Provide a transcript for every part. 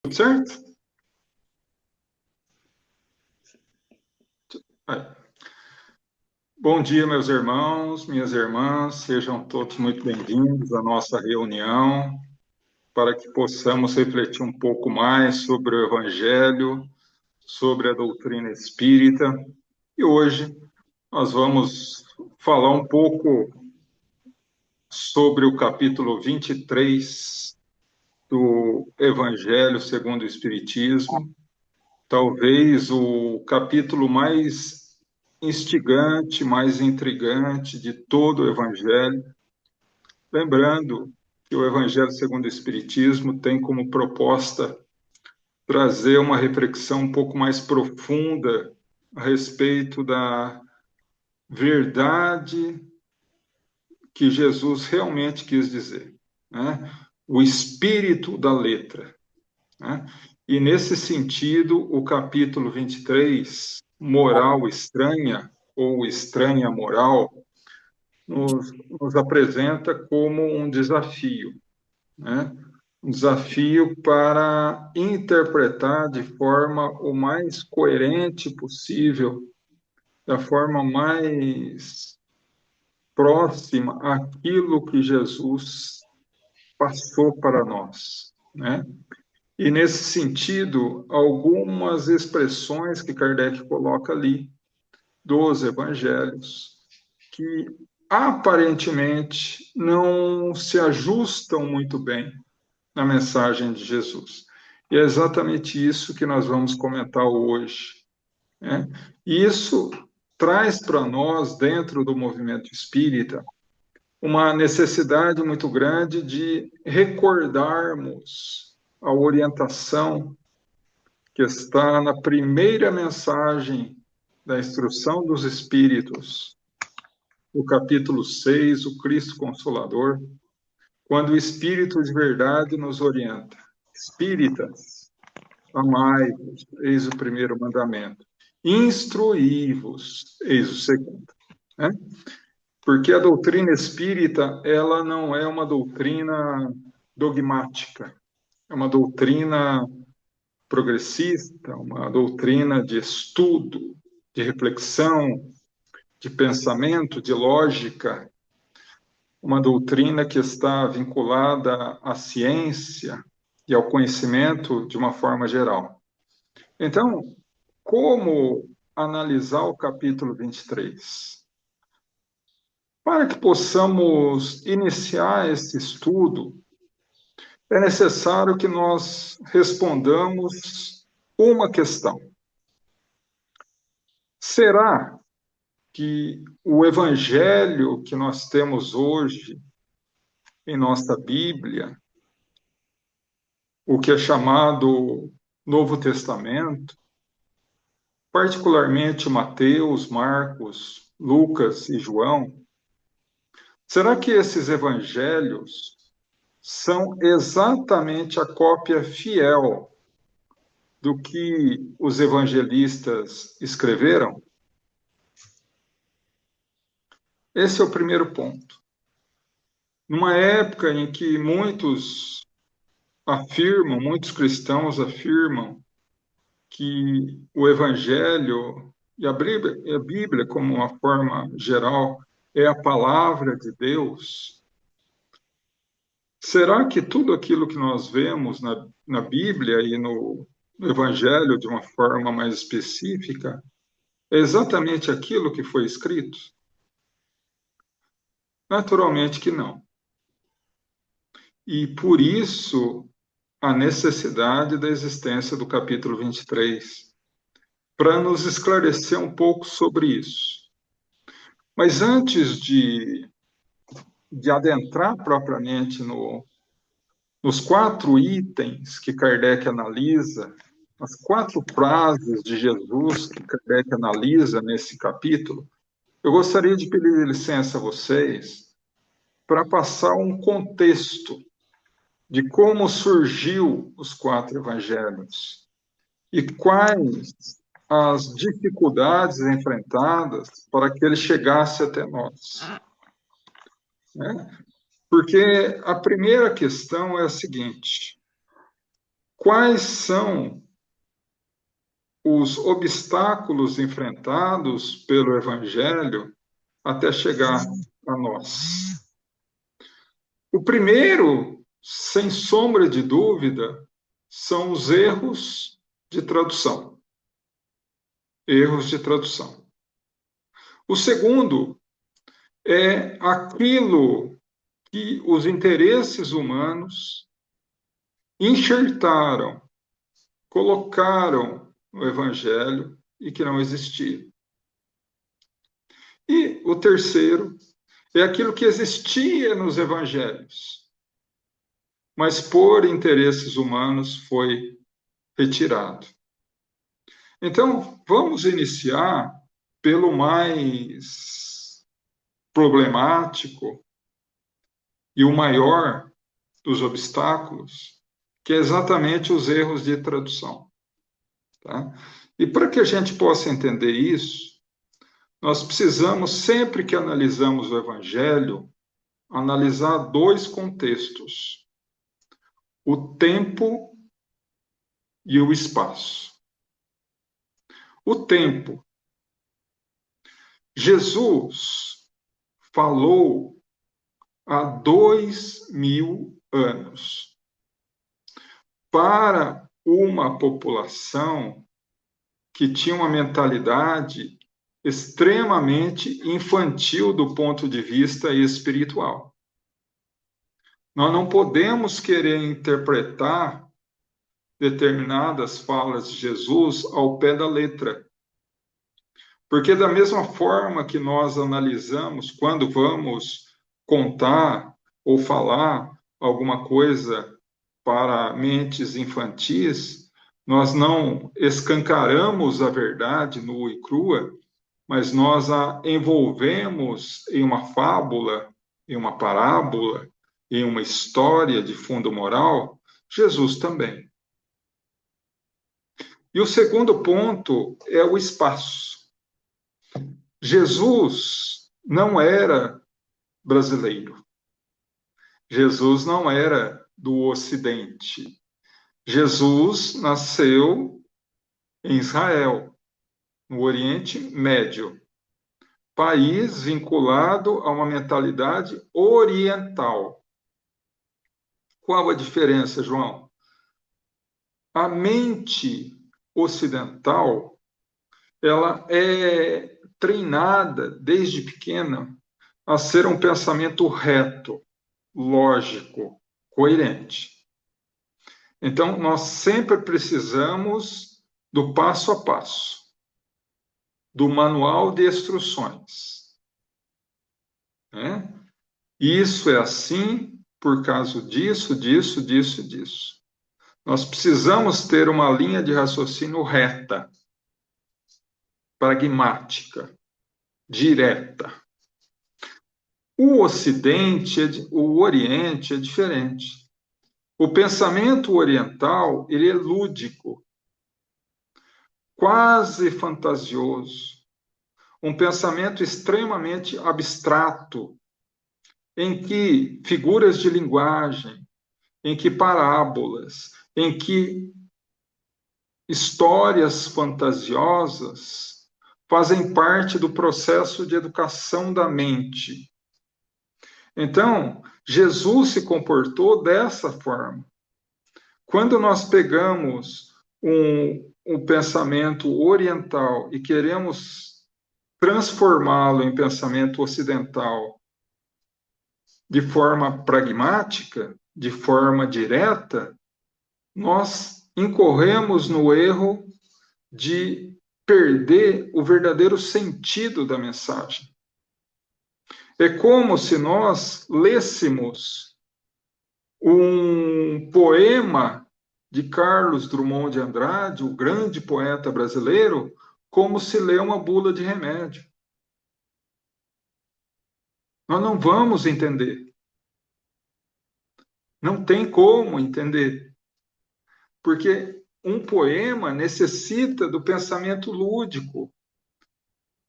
Tudo certo? Aí. Bom dia, meus irmãos, minhas irmãs, sejam todos muito bem-vindos à nossa reunião para que possamos refletir um pouco mais sobre o Evangelho, sobre a doutrina espírita. E hoje nós vamos falar um pouco sobre o capítulo 23 do Evangelho segundo o Espiritismo, talvez o capítulo mais instigante, mais intrigante de todo o Evangelho. Lembrando que o Evangelho segundo o Espiritismo tem como proposta trazer uma reflexão um pouco mais profunda a respeito da verdade que Jesus realmente quis dizer, né? O espírito da letra, né? E nesse sentido, o capítulo 23, Moral Estranha, ou Estranha Moral, nos apresenta como um desafio, né? Um desafio para interpretar de forma o mais coerente possível, da forma mais próxima àquilo que Jesus passou para nós, né? E nesse sentido, algumas expressões que Kardec coloca ali dos evangelhos que aparentemente não se ajustam muito bem na mensagem de Jesus. E é exatamente isso que nós vamos comentar hoje, né? E isso traz para nós, dentro do movimento espírita, uma necessidade muito grande de recordarmos a orientação que está na primeira mensagem da instrução dos Espíritos, o capítulo 6, o Cristo Consolador, quando o Espírito de verdade nos orienta. Espíritas, amai-vos, eis o primeiro mandamento. Instruí-vos, eis o segundo. Né? Porque a doutrina espírita, ela não é uma doutrina dogmática, é uma doutrina progressista, uma doutrina de estudo, de reflexão, de pensamento, de lógica, uma doutrina que está vinculada à ciência e ao conhecimento de uma forma geral. Então, como analisar o capítulo 23? Para que possamos iniciar esse estudo, é necessário que nós respondamos uma questão. Será que o evangelho que nós temos hoje em nossa Bíblia, o que é chamado Novo Testamento, particularmente Mateus, Marcos, Lucas e João, será que esses evangelhos são exatamente a cópia fiel do que os evangelistas escreveram? Esse é o primeiro ponto. Numa época em que muitos cristãos afirmam que o Evangelho e a Bíblia, como uma forma geral, é a palavra de Deus, será que tudo aquilo que nós vemos na Bíblia e no Evangelho, de uma forma mais específica, é exatamente aquilo que foi escrito? Naturalmente que não. E por isso a necessidade da existência do capítulo 23, para nos esclarecer um pouco sobre isso. Mas antes de adentrar propriamente nos 4 itens que Kardec analisa, as 4 frases de Jesus que Kardec analisa nesse capítulo, eu gostaria de pedir licença a vocês para passar um contexto de como surgiu os 4 evangelhos e quais as dificuldades enfrentadas para que ele chegasse até nós, né? Porque a primeira questão é a seguinte: quais são os obstáculos enfrentados pelo Evangelho até chegar a nós. O primeiro, sem sombra de dúvida, são os erros de tradução. Erros de tradução. O segundo é aquilo que os interesses humanos enxertaram, colocaram no Evangelho e que não existia. E o terceiro é aquilo que existia nos Evangelhos, mas por interesses humanos foi retirado. Então, vamos iniciar pelo mais problemático e o maior dos obstáculos, que é exatamente os erros de tradução. Tá? E para que a gente possa entender isso, nós precisamos, sempre que analisamos o Evangelho, analisar dois contextos: o tempo e o espaço. O tempo. Jesus falou há 2000 anos para uma população que tinha uma mentalidade extremamente infantil do ponto de vista espiritual. Nós não podemos querer interpretar determinadas falas de Jesus ao pé da letra. Porque da mesma forma que nós analisamos quando vamos contar ou falar alguma coisa para mentes infantis, nós não escancaramos a verdade nua e crua, mas nós a envolvemos em uma fábula, em uma parábola, em uma história de fundo moral. Jesus também. E o segundo ponto é o espaço. Jesus não era brasileiro. Jesus não era do Ocidente. Jesus nasceu em Israel, no Oriente Médio, país vinculado a uma mentalidade oriental. Qual a diferença, João? A mente ocidental, ela é treinada desde pequena a ser um pensamento reto, lógico, coerente. Então, nós sempre precisamos do passo a passo, do manual de instruções. Né? Isso é assim por causa disso, disso, disso, disso. Nós precisamos ter uma linha de raciocínio reta, pragmática, direta. O Ocidente, o Oriente é diferente. O pensamento oriental, ele é lúdico, quase fantasioso, um pensamento extremamente abstrato, em que figuras de linguagem, em que parábolas, em que histórias fantasiosas fazem parte do processo de educação da mente. Então, Jesus se comportou dessa forma. Quando nós pegamos um pensamento oriental e queremos transformá-lo em pensamento ocidental de forma pragmática, de forma direta, nós incorremos no erro de perder o verdadeiro sentido da mensagem. É como se nós lêssemos um poema de Carlos Drummond de Andrade, o grande poeta brasileiro, como se lê uma bula de remédio. Nós não vamos entender. Não tem como entender. Porque um poema necessita do pensamento lúdico,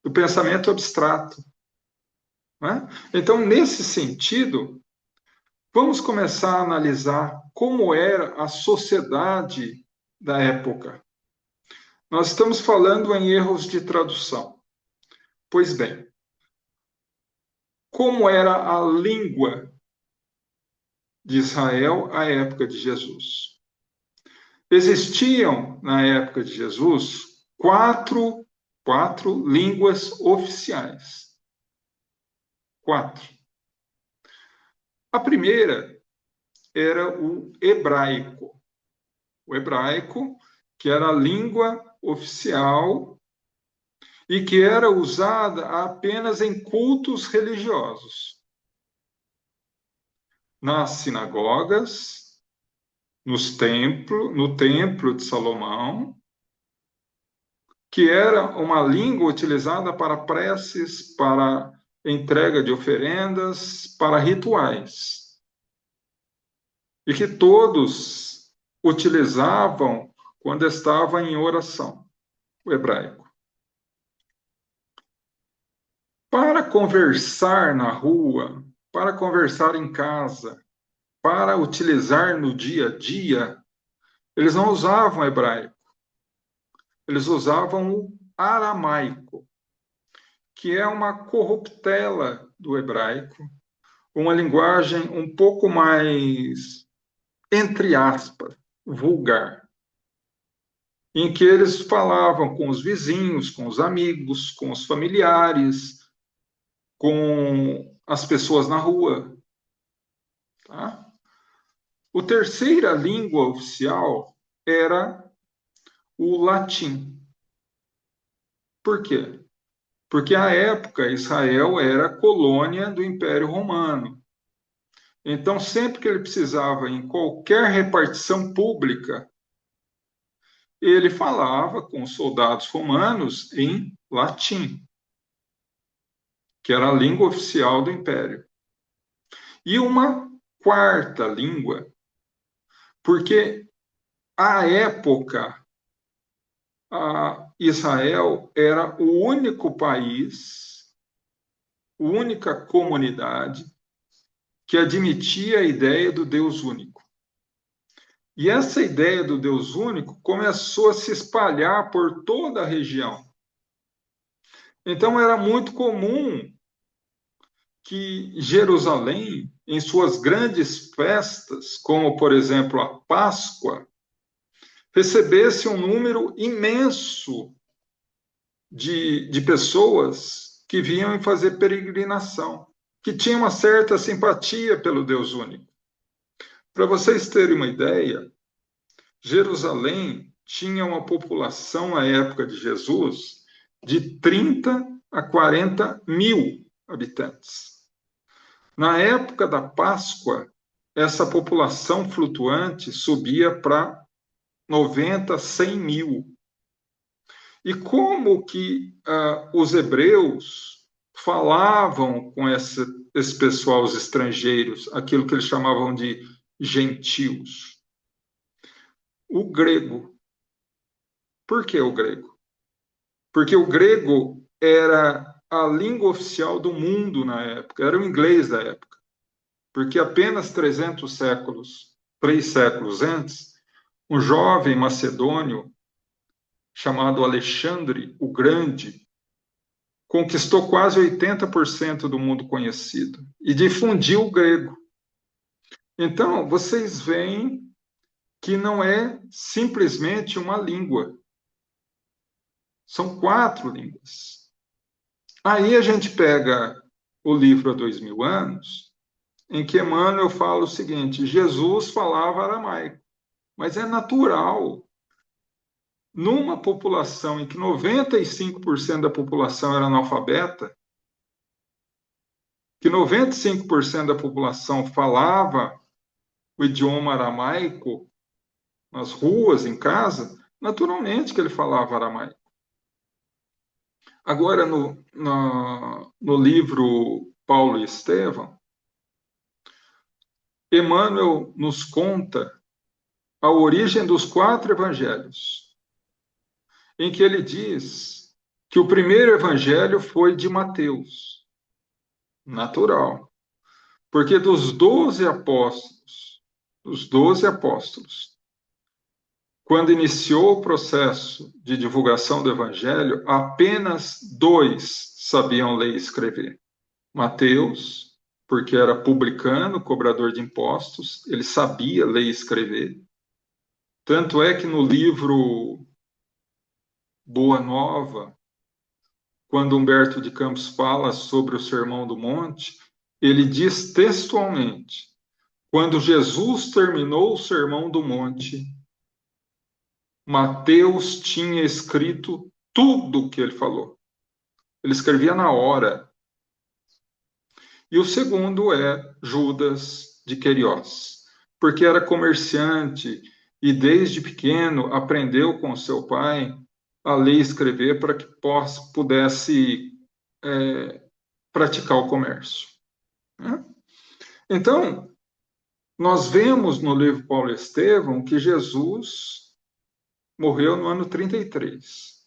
do pensamento abstrato. Não é? Então, nesse sentido, vamos começar a analisar como era a sociedade da época. Nós estamos falando em erros de tradução. Pois bem, como era a língua de Israel à época de Jesus? Existiam, na época de Jesus, quatro línguas oficiais. Quatro. A primeira era o hebraico. O hebraico, que era a língua oficial e que era usada apenas em cultos religiosos. Nas sinagogas, no templo de Salomão, que era uma língua utilizada para preces, para entrega de oferendas, para rituais. E que todos utilizavam quando estavam em oração, o hebraico. Para conversar na rua, para conversar em casa, para utilizar no dia a dia, eles não usavam hebraico, eles usavam o aramaico, que é uma corruptela do hebraico, uma linguagem um pouco mais, entre aspas, vulgar, em que eles falavam com os vizinhos, com os amigos, com os familiares, com as pessoas na rua. Tá? A terceira língua oficial era o latim. Por quê? Porque à época Israel era colônia do Império Romano. Então, sempre que ele precisava em qualquer repartição pública, ele falava com os soldados romanos em latim, que era a língua oficial do Império. E uma quarta língua, porque à época Israel era o único país, a única comunidade que admitia a ideia do Deus único. E essa ideia do Deus único começou a se espalhar por toda a região. Então era muito comum que Jerusalém, em suas grandes festas, como por exemplo a Páscoa, recebesse um número imenso de pessoas que vinham fazer peregrinação, que tinham uma certa simpatia pelo Deus único. Para vocês terem uma ideia, Jerusalém tinha uma população na época de Jesus de 30 a 40 mil habitantes. Na época da Páscoa, essa população flutuante subia para 90, 100 mil. E como que os hebreus falavam com esse pessoal, os estrangeiros, aquilo que eles chamavam de gentios? O grego. Por que o grego? Porque o grego era a língua oficial do mundo na época, era o inglês da época. Porque apenas 3 séculos antes, um jovem macedônio chamado Alexandre o Grande conquistou quase 80% do mundo conhecido e difundiu o grego. Então, vocês veem que não é simplesmente uma língua. São 4 línguas. Aí a gente pega o livro Há 2000 anos, em que Emmanuel fala o seguinte: Jesus falava aramaico, mas é natural. Numa população em que 95% da população era analfabeta, que 95% da população falava o idioma aramaico nas ruas, em casa, naturalmente que ele falava aramaico. Agora, no livro Paulo e Estevão, Emmanuel nos conta a origem dos 4 evangelhos, em que ele diz que o primeiro evangelho foi de Mateus, natural, porque dos 12 apóstolos, dos 12 apóstolos, quando iniciou o processo de divulgação do Evangelho, apenas 2 sabiam ler e escrever. Mateus, porque era publicano, cobrador de impostos, ele sabia ler e escrever. Tanto é que no livro Boa Nova, quando Humberto de Campos fala sobre o Sermão do Monte, ele diz textualmente: quando Jesus terminou o Sermão do Monte, Mateus tinha escrito tudo o que ele falou. Ele escrevia na hora. E o segundo é Judas de Queriós, porque era comerciante e desde pequeno aprendeu com seu pai a ler e escrever para que pudesse praticar o comércio. Né? Então, nós vemos no livro Paulo Estevão que Jesus morreu no ano 33.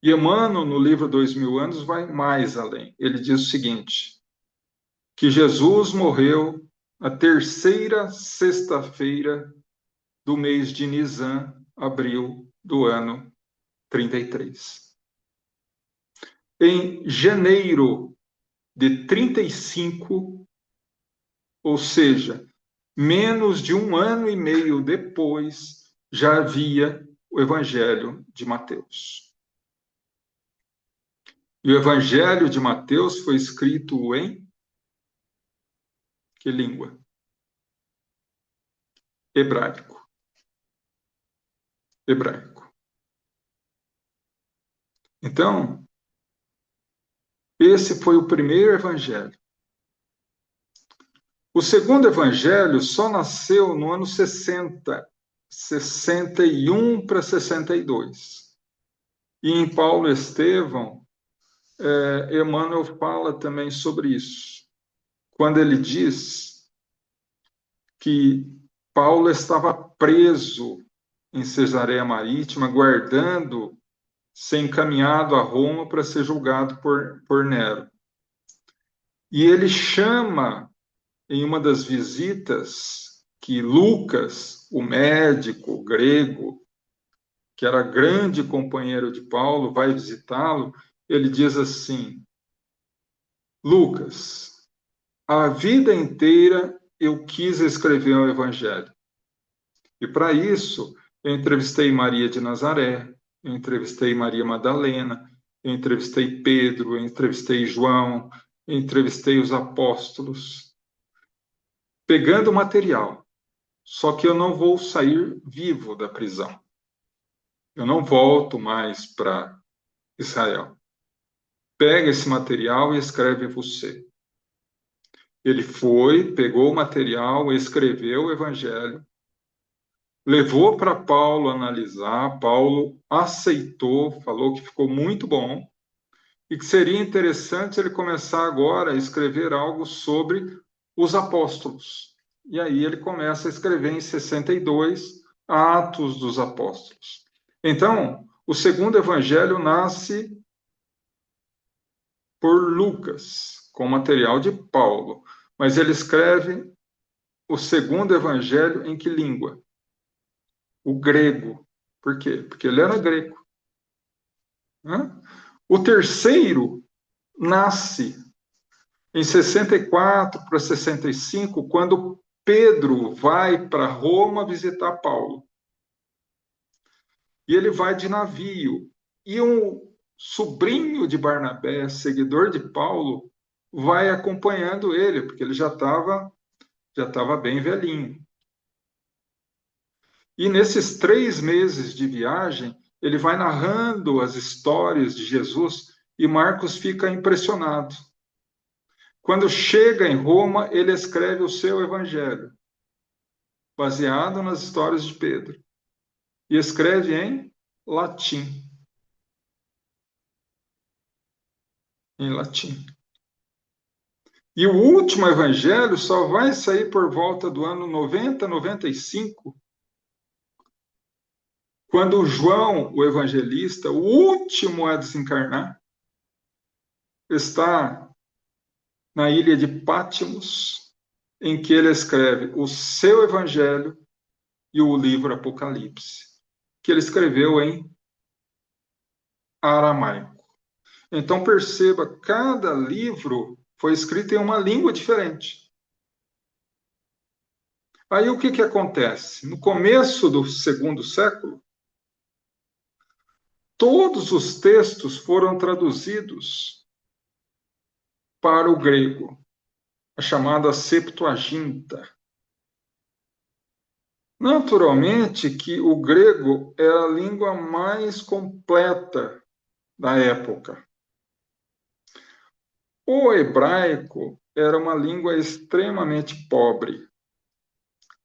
E Emmanuel, no livro 2000 anos, vai mais além. Ele diz o seguinte, que Jesus morreu na terceira sexta-feira do mês de Nisan, abril do ano 33. Em janeiro de 35, ou seja, menos de um ano e meio depois, já havia o Evangelho de Mateus. E o Evangelho de Mateus foi escrito em que língua? Hebraico. Hebraico. Então, esse foi o primeiro evangelho. O segundo evangelho só nasceu no ano 60, 61 para 62. E em Paulo Estevão, Emmanuel fala também sobre isso. Quando ele diz que Paulo estava preso em Cesareia Marítima, guardando ser encaminhado a Roma para ser julgado por Nero. E ele chama, em uma das visitas, que Lucas, o médico grego, que era grande companheiro de Paulo, vai visitá-lo, ele diz assim, Lucas, a vida inteira eu quis escrever o Evangelho. E para isso, eu entrevistei Maria de Nazaré, eu entrevistei Maria Madalena, eu entrevistei Pedro, eu entrevistei João, eu entrevistei os apóstolos, pegando material. Só que eu não vou sair vivo da prisão. Eu não volto mais para Israel. Pega esse material e escreve você. Ele foi, pegou o material, escreveu o Evangelho, levou para Paulo analisar, Paulo aceitou, falou que ficou muito bom, e que seria interessante ele começar agora a escrever algo sobre os apóstolos. E aí ele começa a escrever em 62 Atos dos Apóstolos. Então, o segundo evangelho nasce por Lucas, com material de Paulo, mas ele escreve o segundo evangelho em que língua? O grego. Por quê? Porque ele era grego. O terceiro nasce em 64 para 65, quando Pedro vai para Roma visitar Paulo. E ele vai de navio. E um sobrinho de Barnabé, seguidor de Paulo, vai acompanhando ele, porque ele já estava bem velhinho. E nesses 3 meses de viagem, ele vai narrando as histórias de Jesus e Marcos fica impressionado. Quando chega em Roma, ele escreve o seu evangelho, baseado nas histórias de Pedro, e escreve em latim. Em latim. E o último evangelho só vai sair por volta do ano 90, 95, quando João, o evangelista, o último a desencarnar, está na ilha de Patmos, em que ele escreve o seu Evangelho e o livro Apocalipse, que ele escreveu em aramaico. Então, perceba, cada livro foi escrito em uma língua diferente. Aí, o que acontece? No começo do segundo século, todos os textos foram traduzidos para o grego, a chamada Septuaginta. Naturalmente que o grego era a língua mais completa da época. O hebraico era uma língua extremamente pobre.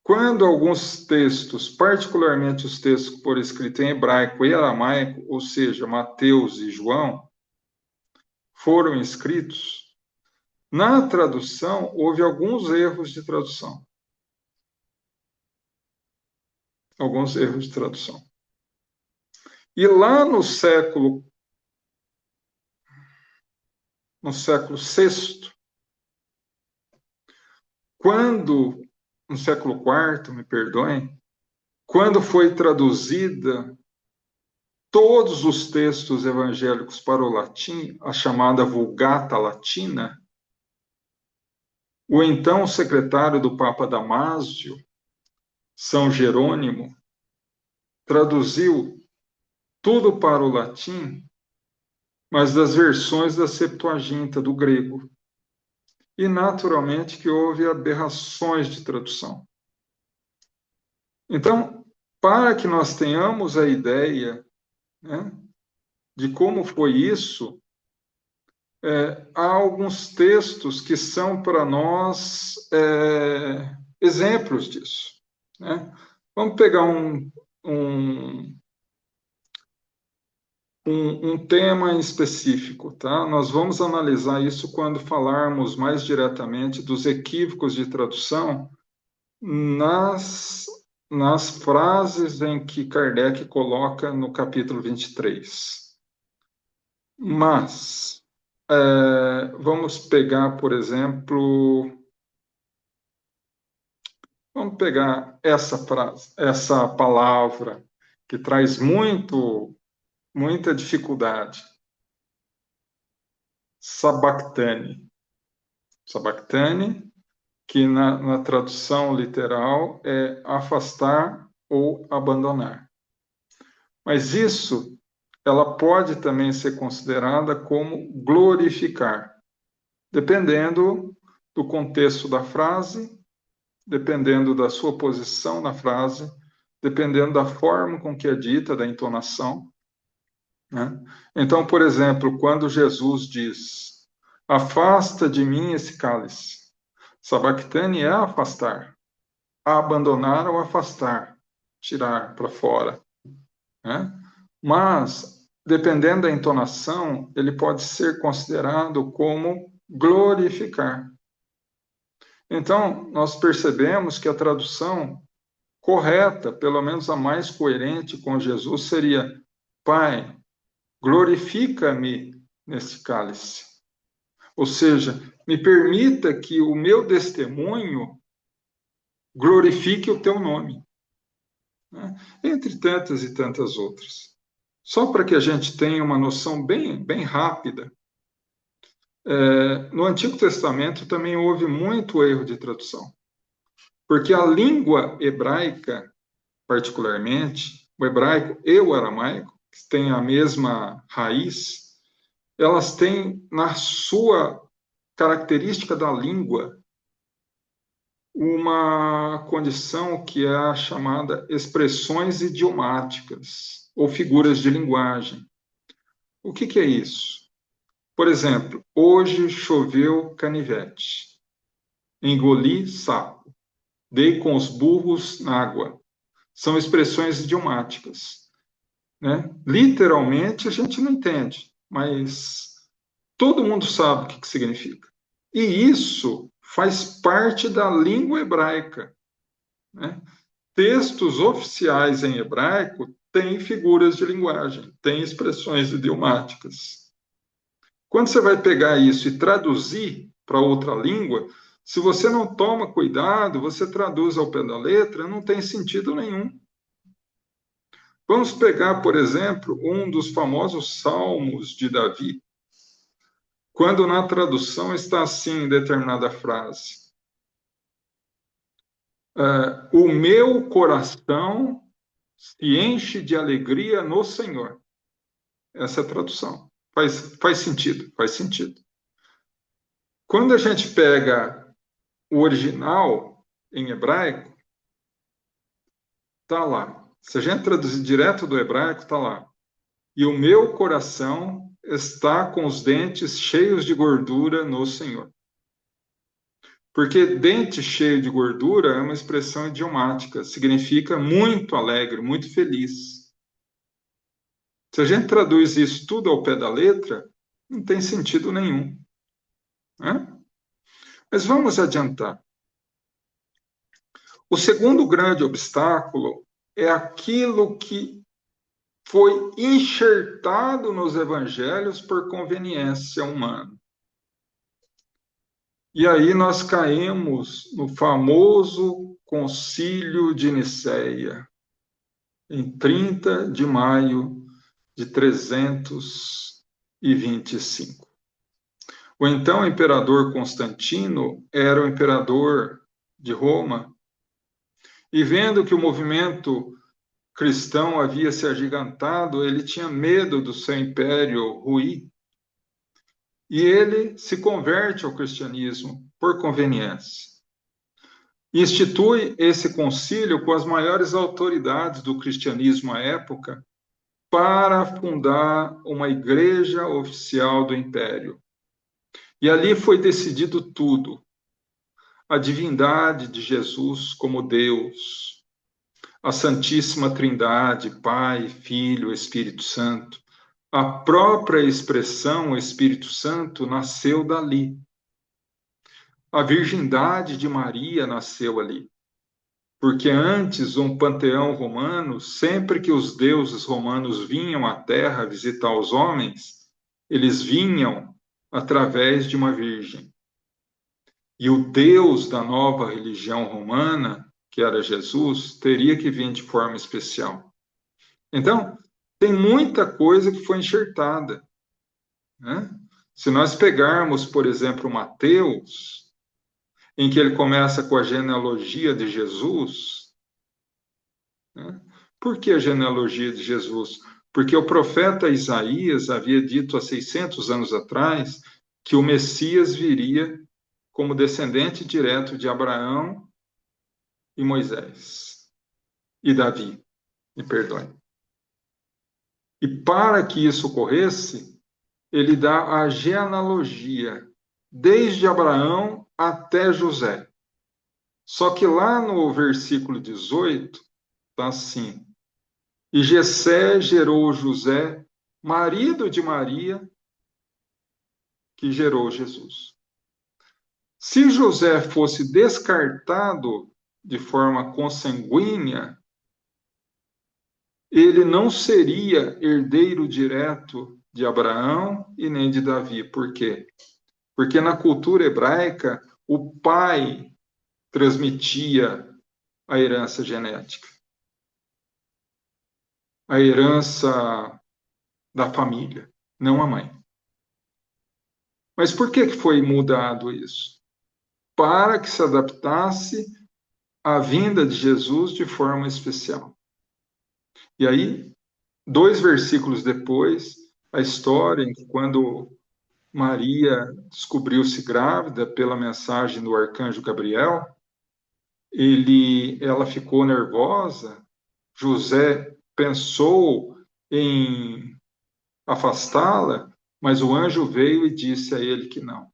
Quando alguns textos, particularmente os textos por escrito em hebraico e aramaico, ou seja, Mateus e João, foram escritos, na tradução houve alguns erros de tradução. Alguns erros de tradução. E lá no século VI, no século IV, me perdoem, quando foi traduzida todos os textos evangélicos para o latim, a chamada Vulgata Latina, o então secretário do Papa Damásio, São Jerônimo, traduziu tudo para o latim, mas das versões da Septuaginta, do grego. E, naturalmente, que houve aberrações de tradução. Então, para que nós tenhamos a ideia, né, de como foi isso, há alguns textos que são para nós exemplos disso. Né? Vamos pegar um tema em específico, tá? Nós vamos analisar isso quando falarmos mais diretamente dos equívocos de tradução nas frases em que Kardec coloca no capítulo 23. Mas, vamos pegar, por exemplo, vamos pegar essa frase, essa palavra que traz muita dificuldade. Sabactane. Sabactane, que na tradução literal é afastar ou abandonar. Mas isso, ela pode também ser considerada como glorificar, dependendo do contexto da frase, dependendo da sua posição na frase, dependendo da forma com que é dita, da entonação. Né? Então, por exemplo, quando Jesus diz: afasta de mim esse cálice. Sabactane é afastar, abandonar ou afastar, tirar para fora. Né? Mas, dependendo da entonação, ele pode ser considerado como glorificar. Então, nós percebemos que a tradução correta, pelo menos a mais coerente com Jesus, seria: Pai, glorifica-me nesse cálice. Ou seja, me permita que o meu testemunho glorifique o teu nome. Né? Entre tantas e tantas outras. Só para que a gente tenha uma noção bem rápida, no Antigo Testamento também houve muito erro de tradução. Porque a língua hebraica, particularmente, o hebraico e o aramaico, que têm a mesma raiz, elas têm na sua característica da língua uma condição que é a chamada expressões idiomáticas ou figuras de linguagem. O que é isso? Por exemplo, hoje choveu canivete, engoli sapo, dei com os burros na água. São expressões idiomáticas. Né? Literalmente a gente não entende, mas todo mundo sabe o que significa. E isso faz parte da língua hebraica. Né? Textos oficiais em hebraico têm figuras de linguagem, têm expressões idiomáticas. Quando você vai pegar isso e traduzir para outra língua, Se você não toma cuidado, você traduz ao pé da letra, não tem sentido nenhum. Vamos pegar, por exemplo, um dos famosos Salmos de Davi, quando na tradução está assim, em determinada frase: o meu coração se enche de alegria no Senhor. Essa é a tradução. Faz sentido, faz sentido. Quando a gente pega o original em hebraico, está lá. Se a gente traduzir direto do hebraico, está lá. E o meu coração está com os dentes cheios de gordura no Senhor. Porque dente cheio de gordura é uma expressão idiomática, significa muito alegre, muito feliz. Se a gente traduz isso tudo ao pé da letra, não tem sentido nenhum, né? Mas vamos adiantar. O segundo grande obstáculo é aquilo que foi enxertado nos evangelhos por conveniência humana. E aí nós caímos no famoso Concílio de Nicéia, em 30 de maio de 325. O então imperador Constantino era o imperador de Roma, e vendo que o movimento cristão havia se agigantado, ele tinha medo do seu império ruir, e ele se converte ao cristianismo por conveniência. Institui esse concílio com as maiores autoridades do cristianismo à época para fundar uma igreja oficial do império. E ali foi decidido tudo: a divindade de Jesus como Deus, a Santíssima Trindade, Pai, Filho, Espírito Santo. A própria expressão Espírito Santo nasceu dali. A virgindade de Maria nasceu ali. Porque antes, um panteão romano, sempre que os deuses romanos vinham à terra visitar os homens, eles vinham através de uma virgem. E o Deus da nova religião romana, que era Jesus, teria que vir de forma especial. Então, tem muita coisa que foi enxertada, né? Se nós pegarmos, por exemplo, Mateus, em que ele começa com a genealogia de Jesus, né? Por que a genealogia de Jesus? Porque o profeta Isaías havia dito há 600 anos atrás que o Messias viria como descendente direto de Abraão e Moisés e Davi, me perdoe. E para que isso ocorresse, ele dá a genealogia, desde Abraão até José. Só que lá no versículo 18, está assim: e Jessé gerou José, marido de Maria, que gerou Jesus. Se José fosse descartado de forma consanguínea, ele não seria herdeiro direto de Abraão e nem de Davi. Por quê? Porque na cultura hebraica, o pai transmitia a herança genética, a herança da família, não a mãe. Mas por que foi mudado isso? Para que se adaptasse à vinda de Jesus de forma especial. E aí, 2 versículos depois, a história em que quando Maria descobriu-se grávida pela mensagem do arcanjo Gabriel, ela ficou nervosa, José pensou em afastá-la, mas o anjo veio e disse a ele que não.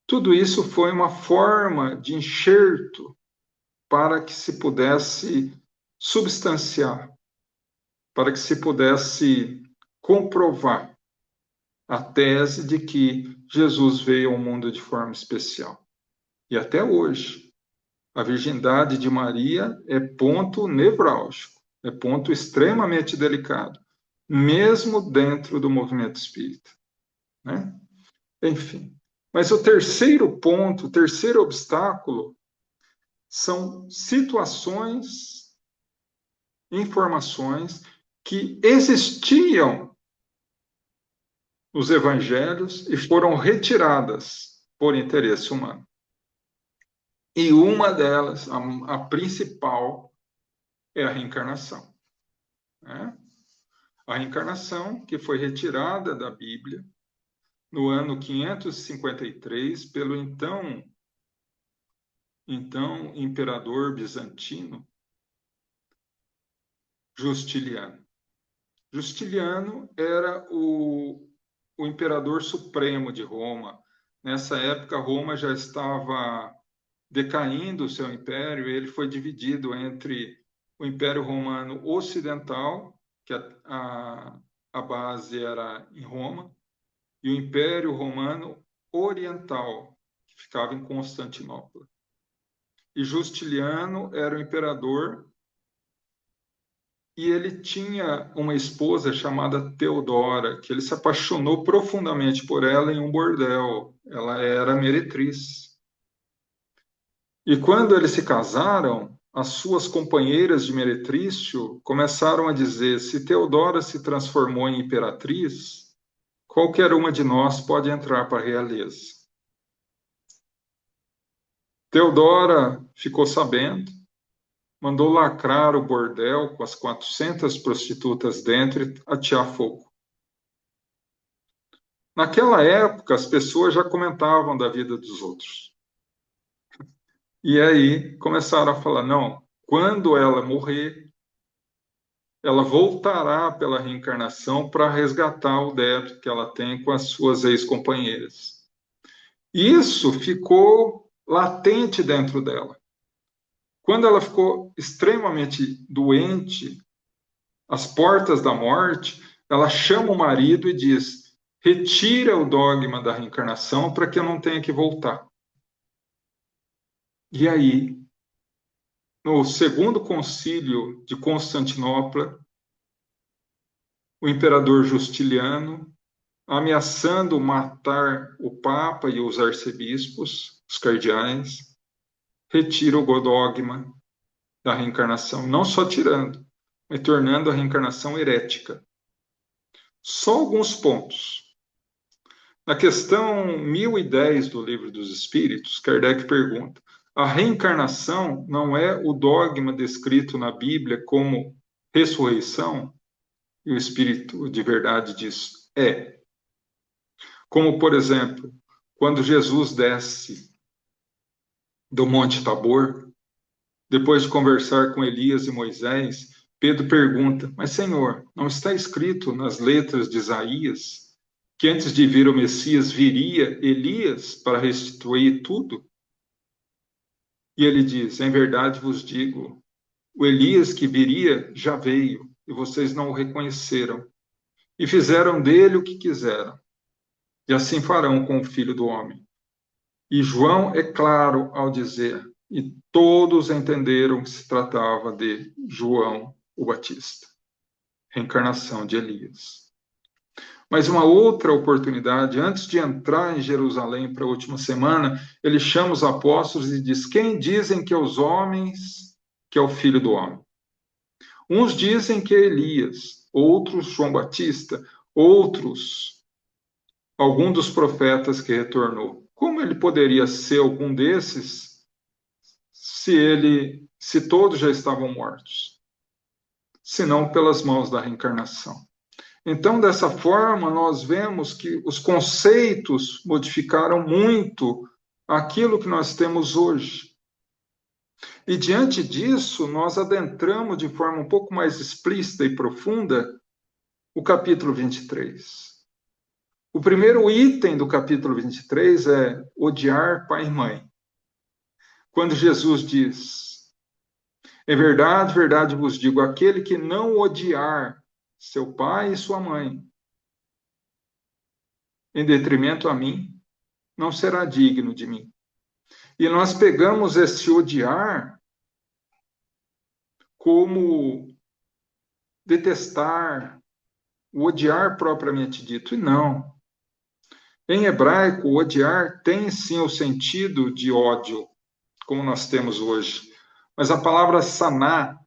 Tudo isso foi uma forma de enxerto para que se pudesse substanciar, para que se pudesse comprovar a tese de que Jesus veio ao mundo de forma especial. E até hoje, a virgindade de Maria é ponto nevrálgico, é ponto extremamente delicado, mesmo dentro do movimento espírita, né? Enfim, Mas o terceiro ponto, o terceiro obstáculo, são situações, informações que existiam nos evangelhos e foram retiradas por interesse humano. E uma delas, a principal, é a reencarnação. Né? A reencarnação, que foi retirada da Bíblia no ano 553 pelo então imperador bizantino Justiliano. Justiliano era o imperador supremo de Roma. Nessa época, Roma já estava decaindo o seu império, e ele foi dividido entre o Império Romano Ocidental, que a base era em Roma, e o Império Romano Oriental, que ficava em Constantinopla. E Justiliano era o imperador, e ele tinha uma esposa chamada Teodora, que ele se apaixonou profundamente por ela em um bordel. Ela era meretriz. E quando eles se casaram, as suas companheiras de meretrício começaram a dizer: se Teodora se transformou em imperatriz, qualquer uma de nós pode entrar para a realeza. Teodora ficou sabendo, mandou lacrar o bordel com as 400 prostitutas dentro e atear fogo. Naquela época, as pessoas já comentavam da vida dos outros. E aí começaram a falar: não, quando ela morrer, ela voltará pela reencarnação para resgatar o débito que ela tem com as suas ex-companheiras. Isso ficou latente dentro dela. Quando ela ficou extremamente doente, às portas da morte, ela chama o marido e diz: retira o dogma da reencarnação para que eu não tenha que voltar. E aí, no segundo concílio de Constantinopla, o imperador Justiliano, ameaçando matar o Papa e os arcebispos, os cardeais, retira o dogma da reencarnação, não só tirando, mas tornando a reencarnação herética. Só alguns pontos. Na questão 1010 do Livro dos Espíritos, Kardec pergunta: a reencarnação não é o dogma descrito na Bíblia como ressurreição? E o Espírito de Verdade diz: é. Como, por exemplo, quando Jesus desce do Monte Tabor, depois de conversar com Elias e Moisés, Pedro pergunta: mas, Senhor, não está escrito nas letras de Isaías que antes de vir o Messias viria Elias para restituir tudo? E ele diz: em verdade vos digo, o Elias que viria já veio, e vocês não o reconheceram, e fizeram dele o que quiseram. E assim farão com o Filho do Homem. E João é claro ao dizer, e todos entenderam que se tratava de João o Batista, reencarnação de Elias. Mas uma outra oportunidade, antes de entrar em Jerusalém para a última semana, ele chama os apóstolos e diz: quem dizem que os homens, que é o Filho do Homem? Uns dizem que é Elias, outros João Batista, outros algum dos profetas que retornou. Como ele poderia ser algum desses se todos já estavam mortos? Senão pelas mãos da reencarnação. Então, dessa forma, nós vemos que os conceitos modificaram muito aquilo que nós temos hoje. E diante disso, nós adentramos de forma um pouco mais explícita e profunda o capítulo 23. O primeiro item do capítulo 23 é odiar pai e mãe. Quando Jesus diz: em verdade, verdade vos digo, aquele que não odiar seu pai e sua mãe, em detrimento a mim, não será digno de mim. E nós pegamos esse odiar como detestar, o odiar propriamente dito, e não. Em hebraico, odiar tem sim o sentido de ódio, como nós temos hoje. Mas a palavra saná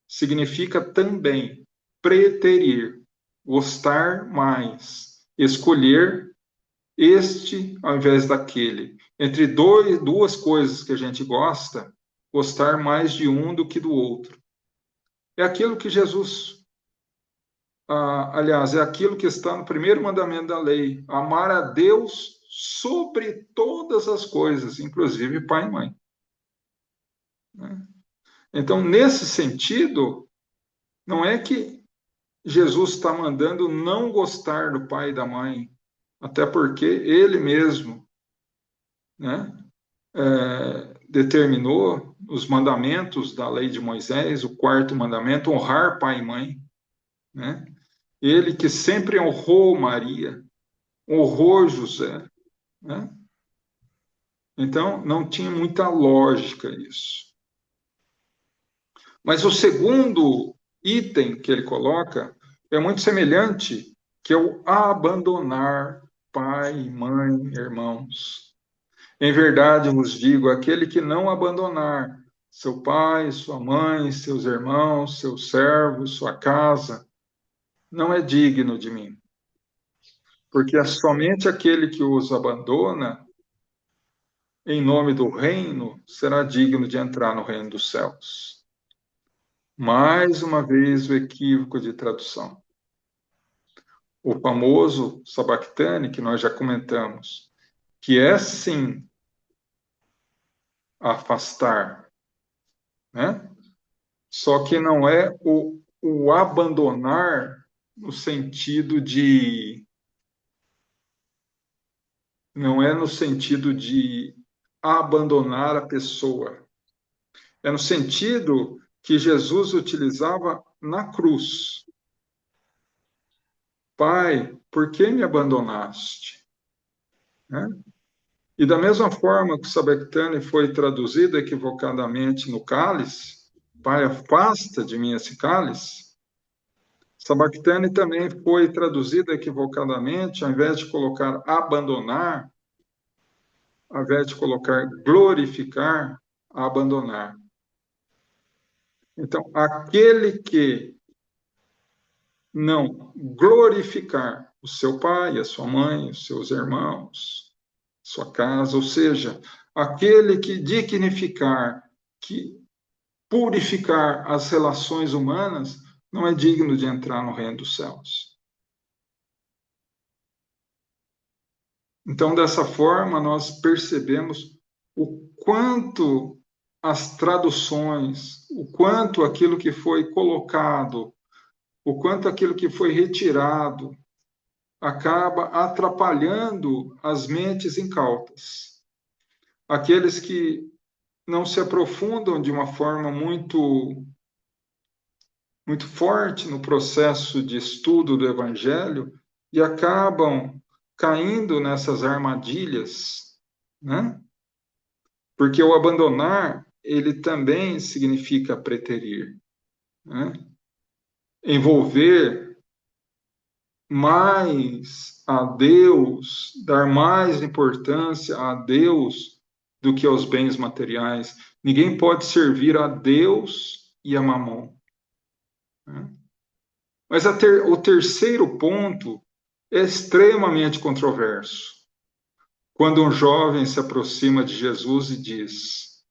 significa também preterir, gostar mais, escolher este ao invés daquele. Entre duas coisas que a gente gosta, gostar mais de um do que do outro. É aquilo que Jesus, aliás, é aquilo que está no primeiro mandamento da lei: amar a Deus sobre todas as coisas, inclusive pai e mãe. Né? Então, nesse sentido, não é que Jesus está mandando não gostar do pai e da mãe, até porque ele mesmo, né, determinou os mandamentos da lei de Moisés, o quarto mandamento, honrar pai e mãe, né? Ele que sempre honrou Maria, honrou José, né? Então, não tinha muita lógica isso. Mas o segundo item que ele coloca é muito semelhante, que é o abandonar pai, mãe, irmãos. Em verdade vos digo, aquele que não abandonar seu pai, sua mãe, seus irmãos, seus servos, sua casa, não é digno de mim. Porque é somente aquele que os abandona em nome do reino será digno de entrar no reino dos céus. Mais uma vez o equívoco de tradução. O famoso sabactane, que nós já comentamos, que é sim afastar, né? Só que não é o abandonar no sentido de. Não é no sentido de abandonar a pessoa. É no sentido que Jesus utilizava na cruz. Pai, por que me abandonaste? Né? E da mesma forma que o sabactane foi traduzido equivocadamente no cálice, Pai, afasta de mim esse cálice, sabactane também foi traduzido equivocadamente, ao invés de colocar abandonar, ao invés de colocar glorificar, abandonar. Então, aquele que não glorificar o seu pai, a sua mãe, os seus irmãos, sua casa, ou seja, aquele que dignificar, que purificar as relações humanas, não é digno de entrar no reino dos céus. Então, dessa forma, nós percebemos o quanto as traduções, o quanto aquilo que foi colocado, o quanto aquilo que foi retirado acaba atrapalhando as mentes incautas. Aqueles que não se aprofundam de uma forma muito forte no processo de estudo do evangelho e acabam caindo nessas armadilhas, né? Porque o abandonar, ele também significa preterir, né? Envolver mais a Deus, dar mais importância a Deus do que aos bens materiais. Ninguém pode servir a Deus e a Mamon, né? Mas o terceiro ponto é extremamente controverso. Quando um jovem se aproxima de Jesus e diz: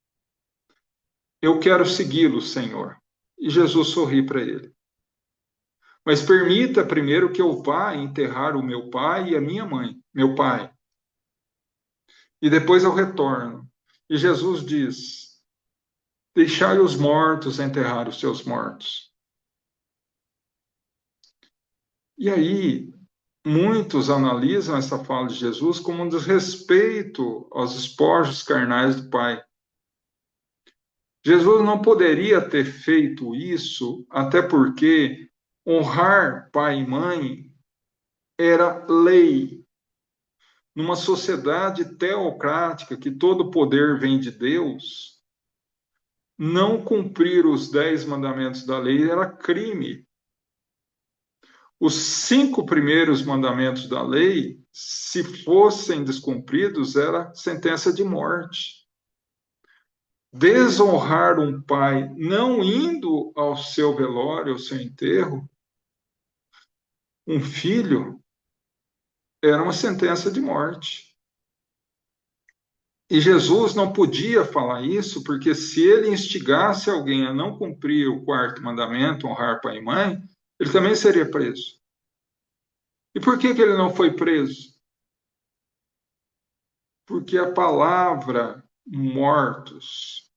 Eu quero segui-lo, Senhor. E Jesus sorri para ele. Mas permita primeiro que eu vá enterrar o meu pai e a minha mãe, meu pai. E depois eu retorno. E Jesus diz: Deixai os mortos enterrar os seus mortos. E aí, muitos analisam essa fala de Jesus como um desrespeito aos espojos carnais do Pai. Jesus não poderia ter feito isso, até porque honrar pai e mãe era lei. Numa sociedade teocrática, que todo poder vem de Deus, não cumprir os 10 mandamentos da lei era crime. Os 5 primeiros mandamentos da lei, se fossem descumpridos, era sentença de morte. Desonrar um pai não indo ao seu velório, ao seu enterro, um filho, era uma sentença de morte. E Jesus não podia falar isso, porque se ele instigasse alguém a não cumprir o 4º mandamento, honrar pai e mãe, ele também seria preso. E por que ele não foi preso? Porque a palavra mortos,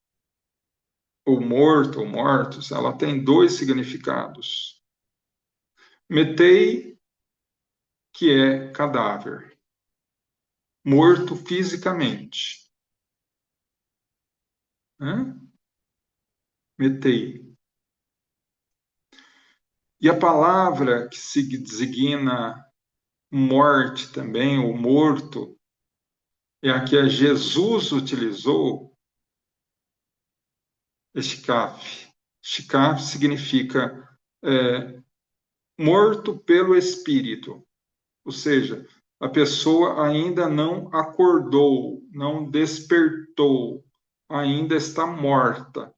ou morto, ou mortos, ela tem 2 significados. Metei, que é cadáver, morto fisicamente. Né? Metei. E a palavra que se designa morte também, ou morto, é a que Jesus utilizou, shikaf. Shikaf significa morto pelo espírito, ou seja, a pessoa ainda não acordou, não despertou, ainda está morta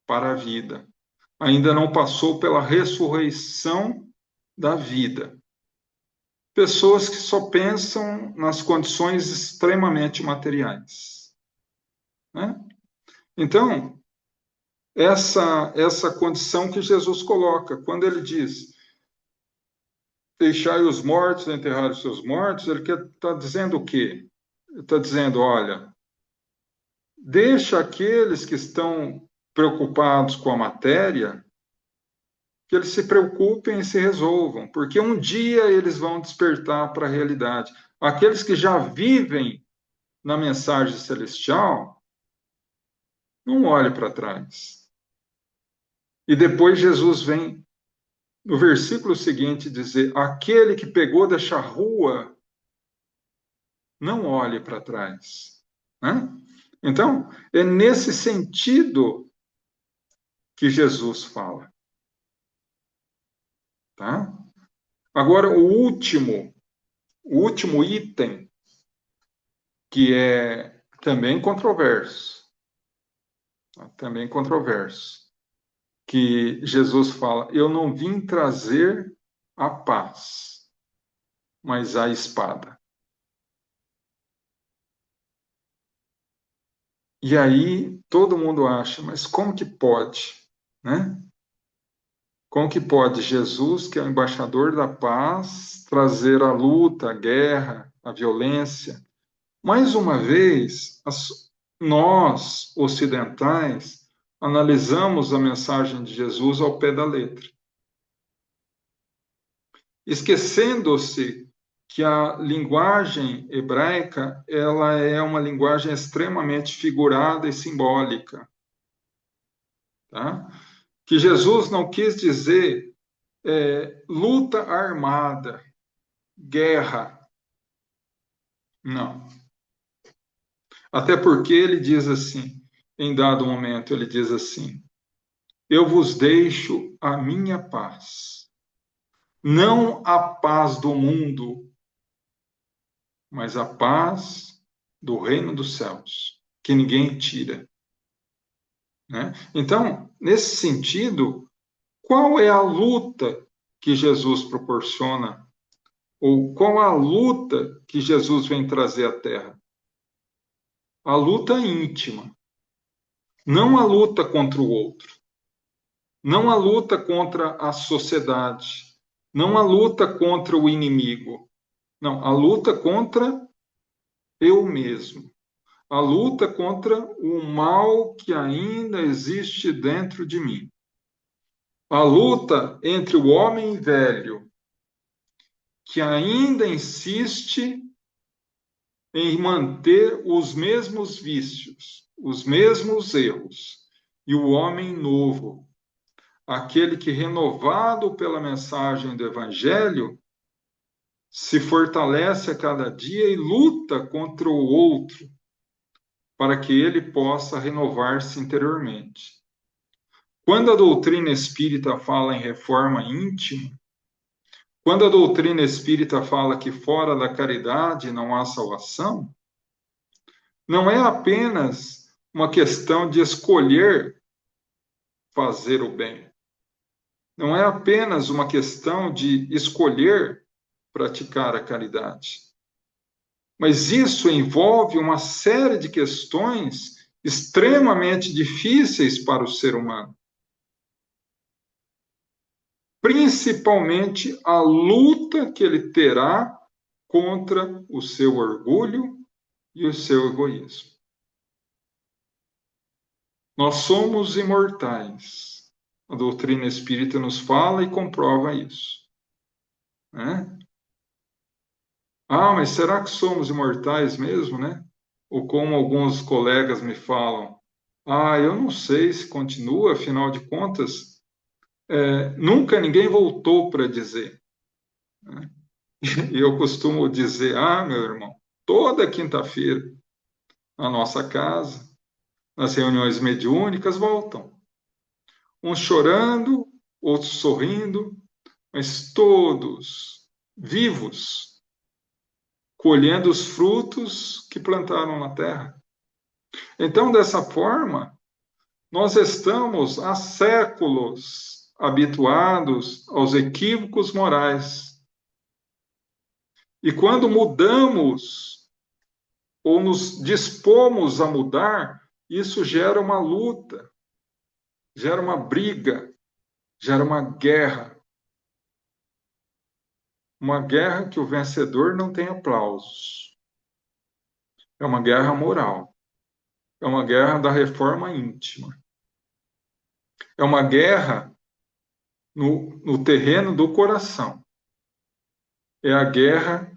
para a vida, ainda não passou pela ressurreição da vida. Pessoas que só pensam nas condições extremamente materiais. Né? Então, essa condição que Jesus coloca, quando ele diz deixai os mortos enterrar os seus mortos, ele está dizendo o quê? Ele está dizendo, olha, deixa aqueles que estão preocupados com a matéria, que eles se preocupem e se resolvam, porque um dia eles vão despertar para a realidade. Aqueles que já vivem na mensagem celestial, não olhe para trás. E depois Jesus vem, no versículo seguinte, dizer: aquele que pegou da charrua, não olhe para trás. Né? Então, é nesse sentido que Jesus fala. Tá? Agora, o último item, que é também controverso, tá? Também controverso, que Jesus fala: eu não vim trazer a paz, mas a espada. E aí todo mundo acha, mas como que pode, né? Como que pode Jesus, que é o embaixador da paz, trazer a luta, a guerra, a violência? Mais uma vez, nós, ocidentais, analisamos a mensagem de Jesus ao pé da letra, esquecendo-se que a linguagem hebraica ela é uma linguagem extremamente figurada e simbólica, tá? Que Jesus não quis dizer luta armada, guerra, não. Até porque ele diz assim, em dado momento, ele diz assim: eu vos deixo a minha paz, não a paz do mundo, mas a paz do reino dos céus, que ninguém tira. Né? Então, nesse sentido, qual é a luta que Jesus proporciona? Ou qual a luta que Jesus vem trazer à Terra? A luta íntima, não a luta contra o outro, não a luta contra a sociedade, não a luta contra o inimigo, não, a luta contra eu mesmo, a luta contra o mal que ainda existe dentro de mim, a luta entre o homem velho que ainda insiste em manter os mesmos vícios, os mesmos erros, e o homem novo, aquele que, renovado pela mensagem do Evangelho, se fortalece a cada dia e luta contra o outro, para que ele possa renovar-se interiormente. Quando a doutrina espírita fala em reforma íntima, Quando a doutrina espírita fala que fora da caridade não há salvação, não é apenas uma questão de escolher fazer o bem. Não é apenas uma questão de escolher praticar a caridade. Mas isso envolve uma série de questões extremamente difíceis para o ser humano. Principalmente a luta que ele terá contra o seu orgulho e o seu egoísmo. Nós somos imortais. A doutrina espírita nos fala e comprova isso, né? Ah, mas será que somos imortais mesmo, né? Ou como alguns colegas me falam, ah, eu não sei se continua, afinal de contas, nunca ninguém voltou para dizer, né? E eu costumo dizer, ah, meu irmão, toda quinta-feira, na nossa casa, nas reuniões mediúnicas, voltam. Uns chorando, outros sorrindo, mas todos vivos, colhendo os frutos que plantaram na terra. Então, dessa forma, nós estamos há séculos habituados aos equívocos morais. E quando mudamos ou nos dispomos a mudar, isso gera uma luta, gera uma briga, gera uma guerra. Uma guerra que o vencedor não tem aplausos. É uma guerra moral. É uma guerra da reforma íntima. É uma guerra no terreno do coração. É a guerra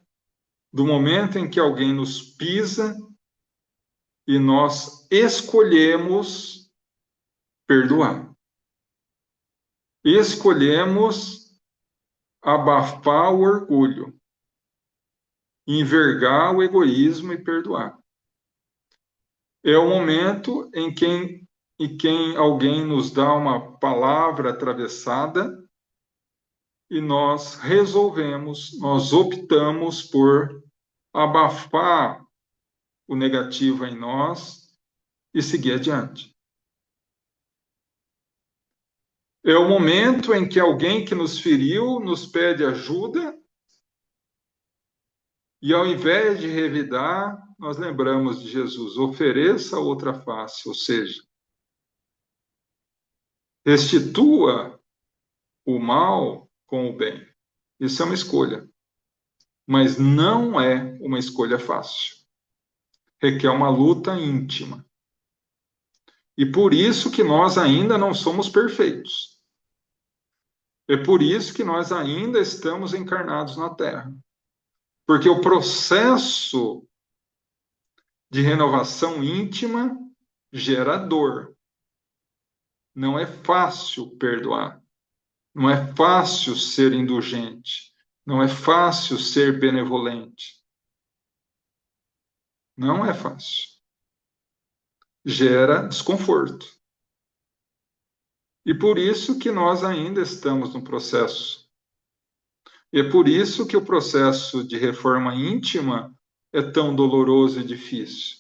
do momento em que alguém nos pisa e nós escolhemos perdoar. Escolhemos abafar o orgulho, envergar o egoísmo e perdoar. É o momento em que alguém nos dá uma palavra atravessada e nós resolvemos, nós optamos por abafar o negativo em nós e seguir adiante. É o momento em que alguém que nos feriu nos pede ajuda e, ao invés de revidar, nós lembramos de Jesus: ofereça outra face, ou seja, restitua o mal com o bem. Isso é uma escolha, mas não é uma escolha fácil. Requer uma luta íntima. E por isso que nós ainda não somos perfeitos. É por isso que nós ainda estamos encarnados na Terra. Porque o processo de renovação íntima gera dor. Não é fácil perdoar. Não é fácil ser indulgente. Não é fácil ser benevolente. Não é fácil. Gera desconforto. E por isso que nós ainda estamos no processo. E é por isso que o processo de reforma íntima é tão doloroso e difícil.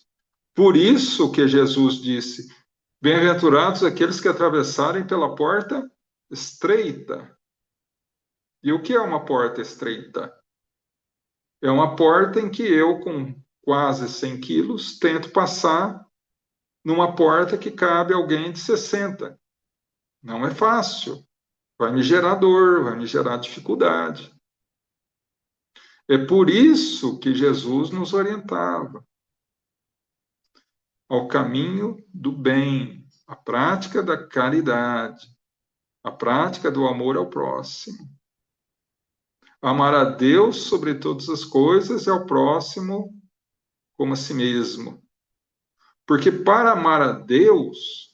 Por isso que Jesus disse: bem-aventurados aqueles que atravessarem pela porta estreita. E o que é uma porta estreita? É uma porta em que eu, com quase 100 quilos, tento passar numa porta que cabe alguém de 60. Não é fácil. Vai me gerar dor, vai me gerar dificuldade. É por isso que Jesus nos orientava ao caminho do bem, a prática da caridade, a prática do amor ao próximo. Amar a Deus sobre todas as coisas e ao próximo como a si mesmo. Porque para amar a Deus,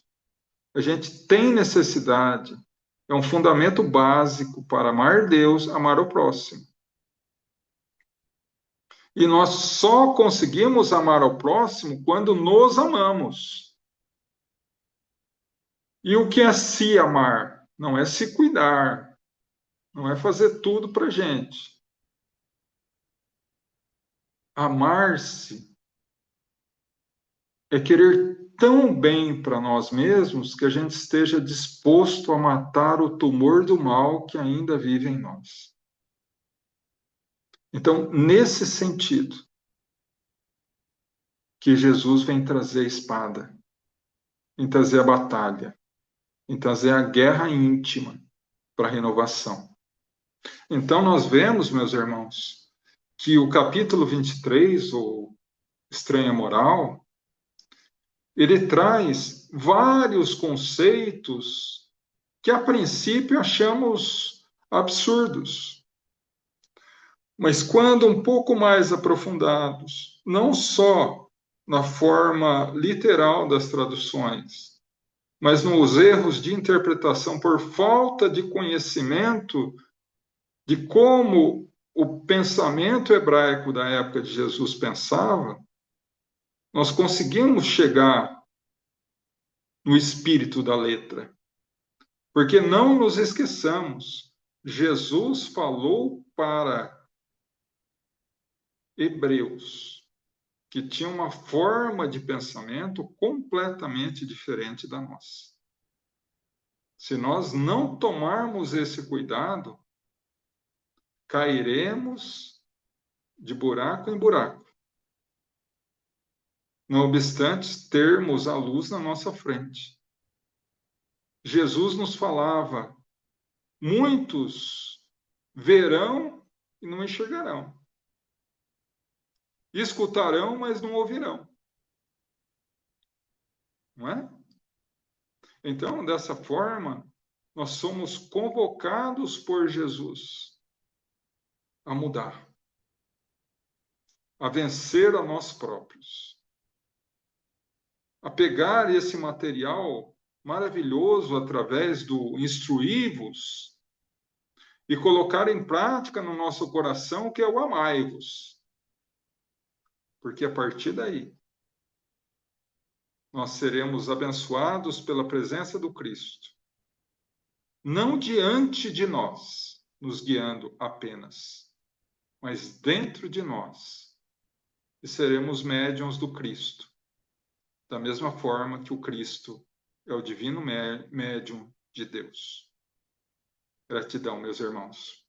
a gente tem necessidade, é um fundamento básico para amar Deus, amar o próximo. E nós só conseguimos amar ao próximo quando nos amamos. E o que é se amar? Não é se cuidar, não é fazer tudo para a gente. Amar-se é querer tão bem para nós mesmos que a gente esteja disposto a matar o tumor do mal que ainda vive em nós. Então, nesse sentido, que Jesus vem trazer a espada, vem trazer a batalha, vem trazer a guerra íntima para a renovação. Então, nós vemos, meus irmãos, que o capítulo 23, ou Estranha Moral, ele traz vários conceitos que, a princípio, achamos absurdos. Mas quando um pouco mais aprofundados, não só na forma literal das traduções, mas nos erros de interpretação por falta de conhecimento de como o pensamento hebraico da época de Jesus pensava, nós conseguimos chegar no espírito da letra. Porque não nos esqueçamos, Jesus falou para hebreus que tinham uma forma de pensamento completamente diferente da nossa. Se nós não tomarmos esse cuidado, cairemos de buraco em buraco. Não obstante termos a luz na nossa frente. Jesus nos falava: muitos verão e não enxergarão. Escutarão, mas não ouvirão. Não é? Então, dessa forma, nós somos convocados por Jesus a mudar, a vencer a nós próprios, a pegar esse material maravilhoso através do instruí-vos e colocar em prática no nosso coração, que é o amai-vos. Porque a partir daí, nós seremos abençoados pela presença do Cristo. Não diante de nós, nos guiando apenas, mas dentro de nós. E seremos médiuns do Cristo. Da mesma forma que o Cristo é o divino médium de Deus. Gratidão, meus irmãos.